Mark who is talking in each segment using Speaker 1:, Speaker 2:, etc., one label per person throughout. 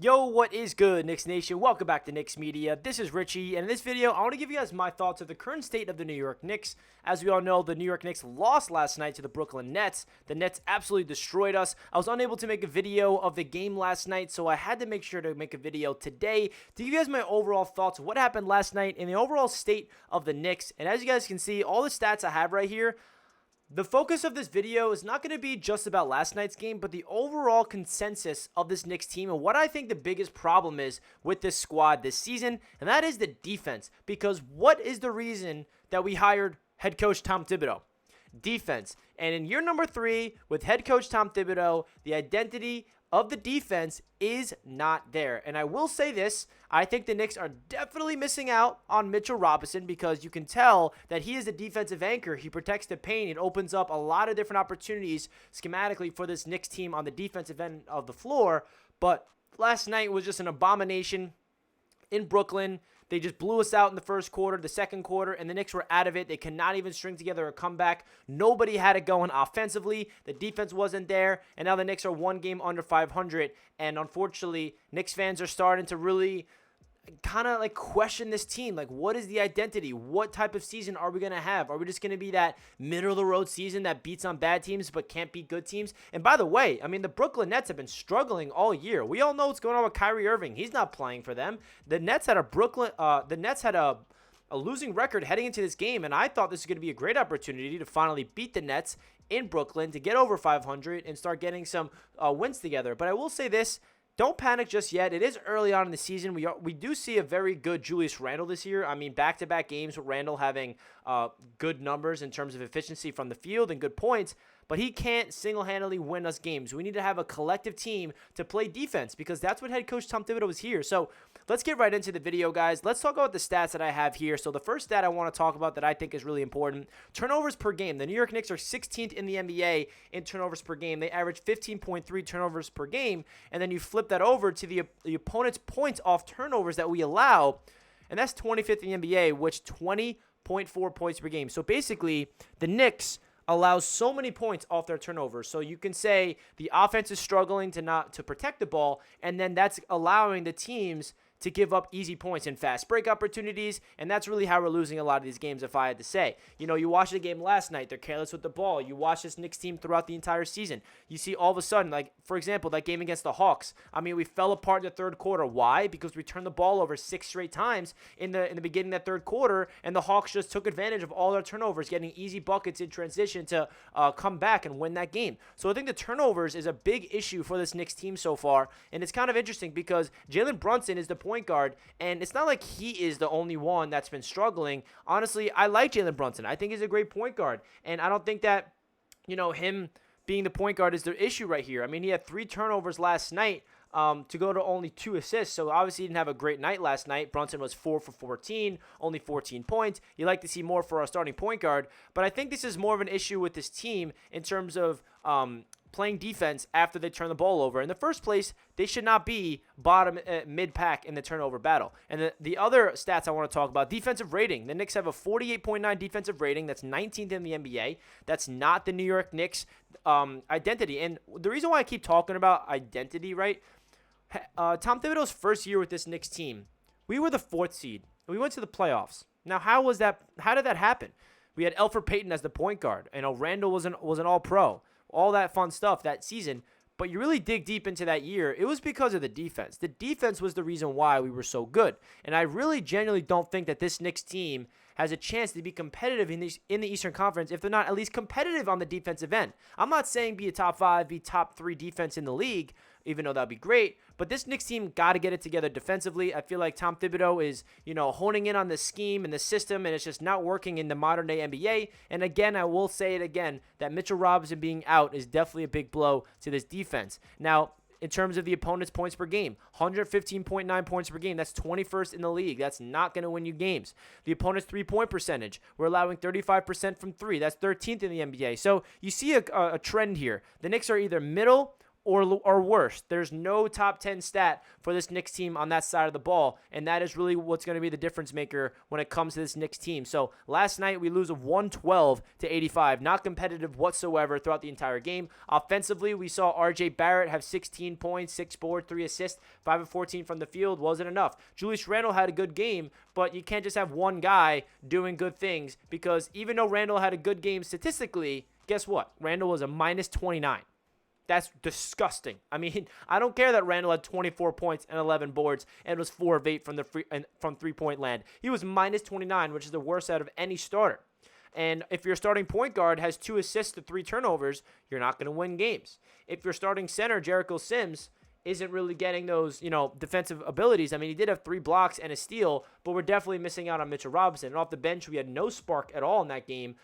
Speaker 1: Yo, what is good, Knicks Nation? Welcome back to Knicks Media. This is Richie, and in this video, I want to give you guys my thoughts of the current state of the New York Knicks. As we all know, the New York Knicks lost last night to the Brooklyn Nets. The Nets absolutely destroyed us. I was unable to make a video of the game last night, so I had to make sure to make a video today to give you guys my overall thoughts of what happened last night and the overall state of the Knicks. And as you guys can see, all the stats I have right here, the focus of this video is not going to be just about last night's game, but the overall consensus of this Knicks team and what I think the biggest problem is with this squad this season, and that is the defense. Because what is the reason that we hired head coach Tom Thibodeau? Defense. And in year number 3 with head coach Tom Thibodeau, the identity of the defense is not there. And I will say this, I think the Knicks are definitely missing out on Mitchell Robinson because you can tell that he is a defensive anchor. He protects the paint. It opens up a lot of different opportunities schematically for this Knicks team on the defensive end of the floor. But last night was just an abomination in Brooklyn. They just blew us out in the first quarter, the second quarter, and the Knicks were out of it. They cannot even string together a comeback. Nobody had it going offensively. The defense wasn't there, and now the Knicks are one game under 500. And unfortunately, Knicks fans are starting to really kind of like question this team. Like, what is the identity? What type of season are we going to have? Are we just going to be that middle of the road season that beats on bad teams but can't beat good teams? And by the way, I mean, the Brooklyn Nets have been struggling all year. We all know what's going on with Kyrie Irving. He's not playing for them. The Nets had a losing record heading into this game, and I thought this was going to be a great opportunity to finally beat the Nets in Brooklyn, to get over 500 and start getting some wins together. But I will say this, don't panic just yet. It is early on in the season. We do see a very good Julius Randle this year. I mean, back-to-back games with Randle having good numbers in terms of efficiency from the field and good points, but he can't single-handedly win us games. We need to have a collective team to play defense because that's what head coach Tom Thibodeau is here. So let's get right into the video, guys. Let's talk about the stats that I have here. So the first stat I want to talk about that I think is really important, turnovers per game. The New York Knicks are 16th in the NBA in turnovers per game. They average 15.3 turnovers per game, and then you flip that over to the opponent's points off turnovers that we allow, and that's 25th in the NBA, which 20.4 points per game. So basically, the Knicks allows so many points off their turnovers. So you can say the offense is struggling to protect the ball, and then that's allowing the teams to give up easy points and fast break opportunities, and that's really how we're losing a lot of these games, if I had to say. You know, you watch the game last night, they're careless with the ball. You watch this Knicks team throughout the entire season. You see all of a sudden, like, for example, that game against the Hawks. I mean, we fell apart in the third quarter. Why? Because we turned the ball over 6 straight times in the beginning of that third quarter, and the Hawks just took advantage of all their turnovers, getting easy buckets in transition to come back and win that game. So I think the turnovers is a big issue for this Knicks team so far, and it's kind of interesting because Jalen Brunson is the point guard, and it's not like he is the only one that's been struggling. Honestly, I like Jalen Brunson. I think he's a great point guard, and I don't think that, you know, him being the point guard is the issue right here. I mean, he had 3 turnovers last night to go to only 2 assists, so obviously he didn't have a great night last night. Brunson was 4 for 14, only 14 points. You like to see more for our starting point guard, but I think this is more of an issue with this team in terms of playing defense after they turn the ball over. In the first place, they should not be bottom mid-pack in the turnover battle. And the other stats I want to talk about, defensive rating. The Knicks have a 48.9 defensive rating. That's 19th in the NBA. That's not the New York Knicks identity. And the reason why I keep talking about identity, right? Tom Thibodeau's first year with this Knicks team, we were the 4th seed. We went to the playoffs. Now, how did that happen? We had Elfrid Payton as the point guard. You know, Randle was an all-pro. All that fun stuff that season, but you really dig deep into that year, it was because of the defense. The defense was the reason why we were so good, and I really genuinely don't think that this Knicks team has a chance to be competitive in the Eastern Conference if they're not at least competitive on the defensive end. I'm not saying be a top 5, be top 3 defense in the league, even though that'd be great, but this Knicks team got to get it together defensively. I feel like Tom Thibodeau is, you know, honing in on the scheme and the system, and it's just not working in the modern day NBA. And again, I will say it again, that Mitchell Robinson being out is definitely a big blow to this defense. Now, in terms of the opponent's points per game, 115.9 points per game. That's 21st in the league. That's not going to win you games. The opponent's three-point percentage, we're allowing 35% from 3. That's 13th in the NBA. So you see a trend here. The Knicks are either middle or worse. There's no top 10 stat for this Knicks team on that side of the ball, and that is really what's going to be the difference maker when it comes to this Knicks team. So last night we lose a 112 to 85, not competitive whatsoever throughout the entire game. Offensively, we saw R.J. Barrett have 16 points, 6 boards, 3 assists, 5 of 14 from the field. Wasn't enough. Julius Randle had a good game, but you can't just have one guy doing good things, because even though Randle had a good game statistically, guess what? Randle was a minus 29. That's disgusting. I mean, I don't care that Randle had 24 points and 11 boards and was 4 of 8 from three-point land. He was minus 29, which is the worst out of any starter. And if your starting point guard has 2 assists to 3 turnovers, you're not going to win games. If your starting center, Jericho Sims, isn't really getting those, defensive abilities. I mean, he did have 3 blocks and a steal, but we're definitely missing out on Mitchell Robinson. And off the bench, we had no spark at all in that game.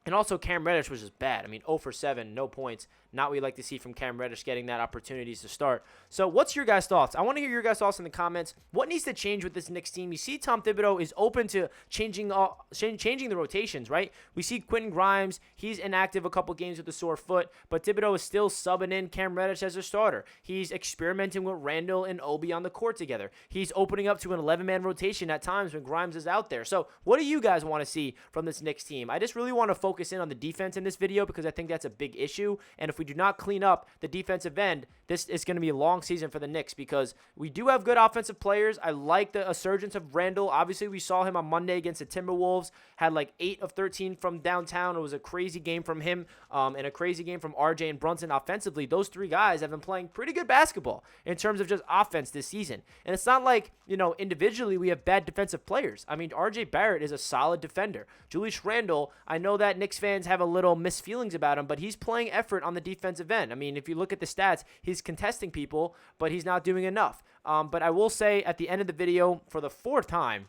Speaker 1: And also Cam Reddish was just bad. I mean, 0 for 7, no points. Not what you like to see from Cam Reddish getting that opportunities to start. So what's your guys' thoughts? I want to hear your guys' thoughts in the comments. What needs to change with this Knicks team? You see Tom Thibodeau is open to changing the rotations, right? We see Quentin Grimes. He's inactive a couple games with a sore foot, but Thibodeau is still subbing in Cam Reddish as a starter. He's experimenting with Randle and Obi on the court together. He's opening up to an 11-man rotation at times when Grimes is out there. So what do you guys want to see from this Knicks team? I just really want to focus in on the defense in this video because I think that's a big issue. And if we do not clean up the defensive end, this is going to be a long season for the Knicks because we do have good offensive players. I like the resurgence of Randle. Obviously, we saw him on Monday against the Timberwolves. Had like 8 of 13 from downtown. It was a crazy game from him and a crazy game from RJ and Brunson offensively. Those 3 guys have been playing pretty good basketball in terms of just offense this season. And it's not like, individually we have bad defensive players. I mean, RJ Barrett is a solid defender. Julius Randle, I know that Knicks fans have a little misfeelings about him, but he's playing effort on the defensive end. I mean, if you look at the stats, he's contesting people, but he's not doing enough. But I will say at the end of the video, for the 4th time,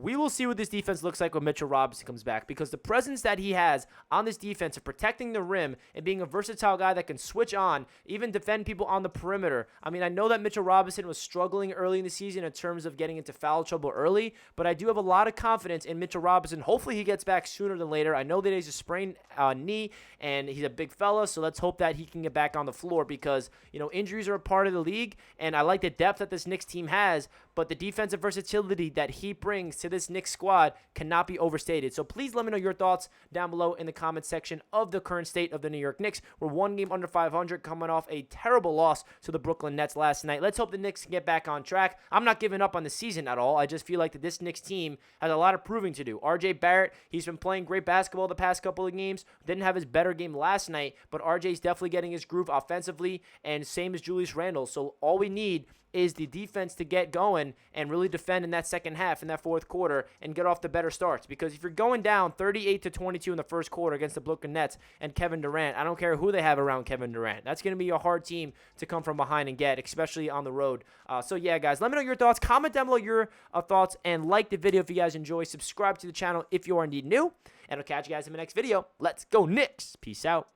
Speaker 1: we will see what this defense looks like when Mitchell Robinson comes back, because the presence that he has on this defense of protecting the rim and being a versatile guy that can switch on, even defend people on the perimeter. I mean, I know that Mitchell Robinson was struggling early in the season in terms of getting into foul trouble early, but I do have a lot of confidence in Mitchell Robinson. Hopefully he gets back sooner than later. I know that he's a sprained knee and he's a big fella, so let's hope that he can get back on the floor because, injuries are a part of the league, and I like the depth that this Knicks team has, but the defensive versatility that he brings to this Knicks squad cannot be overstated. So please let me know your thoughts down below in the comments section of the current state of the New York Knicks. We're 1 game under 500 coming off a terrible loss to the Brooklyn Nets last night. Let's hope the Knicks can get back on track. I'm not giving up on the season at all. I just feel like that this Knicks team has a lot of proving to do. RJ Barrett, he's been playing great basketball the past couple of games. Didn't have his better game last night, but RJ's definitely getting his groove offensively, and same as Julius Randle. So all we need is the defense to get going and really defend in that second half, in that 4th quarter, and get off the better starts. Because if you're going down 38-22 in the 1st quarter against the Brooklyn Nets and Kevin Durant, I don't care who they have around Kevin Durant. That's going to be a hard team to come from behind and get, especially on the road. So yeah, guys, let me know your thoughts. Comment down below your thoughts and like the video if you guys enjoy. Subscribe to the channel if you are indeed new. And I'll catch you guys in the next video. Let's go Knicks. Peace out.